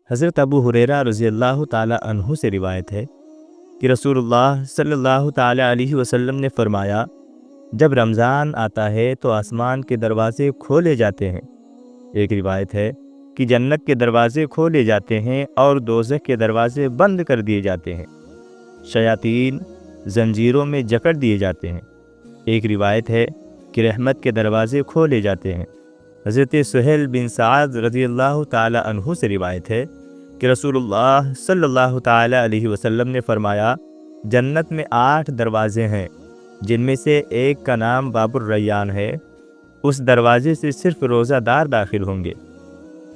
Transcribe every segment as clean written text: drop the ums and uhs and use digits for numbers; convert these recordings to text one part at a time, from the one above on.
حضرت ابو ہریرہ رضی اللہ تعالی عنہ سے روایت ہے کہ رسول اللہ صلی اللہ تعالی علیہ وسلم نے فرمایا، جب رمضان آتا ہے تو آسمان کے دروازے کھولے جاتے ہیں۔ ایک روایت ہے کہ جنت کے دروازے کھولے جاتے ہیں اور دوزخ کے دروازے بند کر دیے جاتے ہیں، شیاطین زنجیروں میں جکڑ دیے جاتے ہیں۔ ایک روایت ہے کہ رحمت کے دروازے کھولے جاتے ہیں۔ حضرت سہیل بن سعد رضی اللہ تعالی عنہ سے روایت ہے کہ رسول اللہ صلی اللہ تعالی علیہ وسلم نے فرمایا، جنت میں 8 دروازے ہیں، جن میں سے ایک کا نام باب الریان ہے، اس دروازے سے صرف روزہ دار داخل ہوں گے۔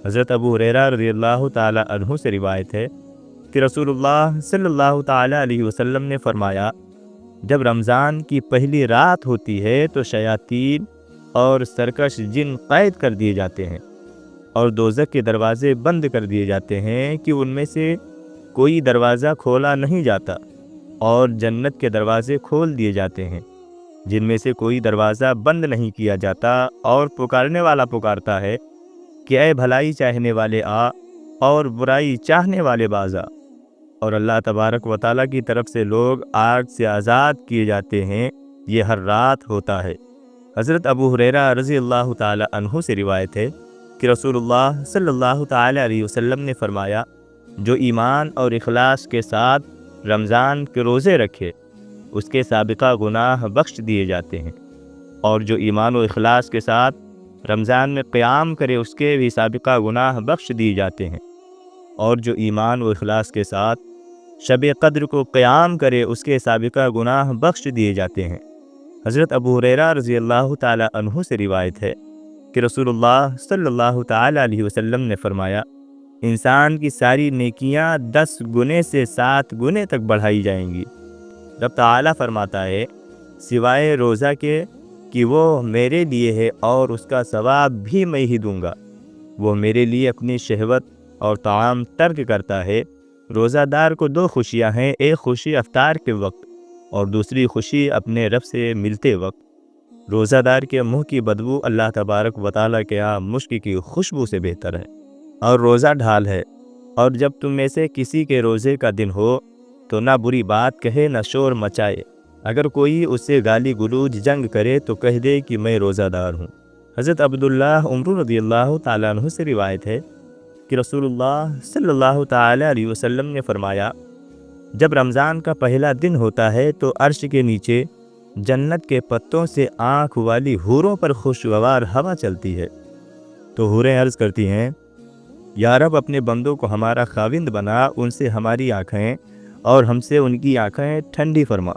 حضرت ابو ہریرہ رضی اللہ تعالی عنہ سے روایت ہے کہ رسول اللہ صلی اللہ تعالی علیہ وسلم نے فرمایا، جب رمضان کی پہلی رات ہوتی ہے تو شیاطین اور سرکش جن قید کر دیے جاتے ہیں اور دوزخ کے دروازے بند کر دیے جاتے ہیں کہ ان میں سے کوئی دروازہ کھولا نہیں جاتا، اور جنت کے دروازے کھول دیے جاتے ہیں جن میں سے کوئی دروازہ بند نہیں کیا جاتا، اور پکارنے والا پکارتا ہے کہ اے بھلائی چاہنے والے آ اور برائی چاہنے والے باز آ، اور اللہ تبارک و تعالیٰ کی طرف سے لوگ آگ سے آزاد کیے جاتے ہیں۔ یہ ہر رات ہوتا ہے۔ حضرت ابو ہریرہ رضی اللہ تعالی عنہ سے روایت ہے کہ رسول اللہ صلی اللہ تعالی علیہ وسلم نے فرمایا، جو ایمان اور اخلاص کے ساتھ رمضان کے روزے رکھے اس کے سابقہ گناہ بخش دیے جاتے ہیں، اور جو ایمان و اخلاص کے ساتھ رمضان میں قیام کرے اس کے بھی سابقہ گناہ بخش دیے جاتے ہیں، اور جو ایمان و اخلاص کے ساتھ شب قدر کو قیام کرے اس کے سابقہ گناہ بخش دیے جاتے ہیں۔ حضرت ابو ہریرہ رضی اللہ تعالی عنہ سے روایت ہے کہ رسول اللہ صلی اللہ تعالی علیہ وسلم نے فرمایا، انسان کی ساری نیکیاں 10 گنے سے 7 گنے تک بڑھائی جائیں گی۔ رب تعالیٰ فرماتا ہے، سوائے روزہ کے کہ وہ میرے لیے ہے اور اس کا ثواب بھی میں ہی دوں گا۔ وہ میرے لیے اپنی شہوت اور طعام ترک کرتا ہے۔ روزہ دار کو 2 خوشیاں ہیں، ایک خوشی افطار کے وقت اور دوسری خوشی اپنے رب سے ملتے وقت۔ روزہ دار کے منہ کی بدبو اللہ تبارک و تعالیٰ کے ہاں مشک کی خوشبو سے بہتر ہے، اور روزہ ڈھال ہے۔ اور جب تم میں سے کسی کے روزے کا دن ہو تو نہ بری بات کہے نہ شور مچائے، اگر کوئی اس سے گالی گلوج جنگ کرے تو کہہ دے کہ میں روزہ دار ہوں۔ حضرت عبداللہ عمر رضی اللہ تعالیٰ عنہ سے روایت ہے کہ رسول اللہ صلی اللہ تعالی علیہ وسلم نے فرمایا، جب رمضان کا پہلا دن ہوتا ہے تو عرش کے نیچے جنت کے پتوں سے آنکھ والی حوروں پر خوشگوار ہوا چلتی ہے، تو حوریں عرض کرتی ہیں، یا رب اپنے بندوں کو ہمارا خاوند بنا، ان سے ہماری آنکھیں اور ہم سے ان کی آنکھیں ٹھنڈی فرما۔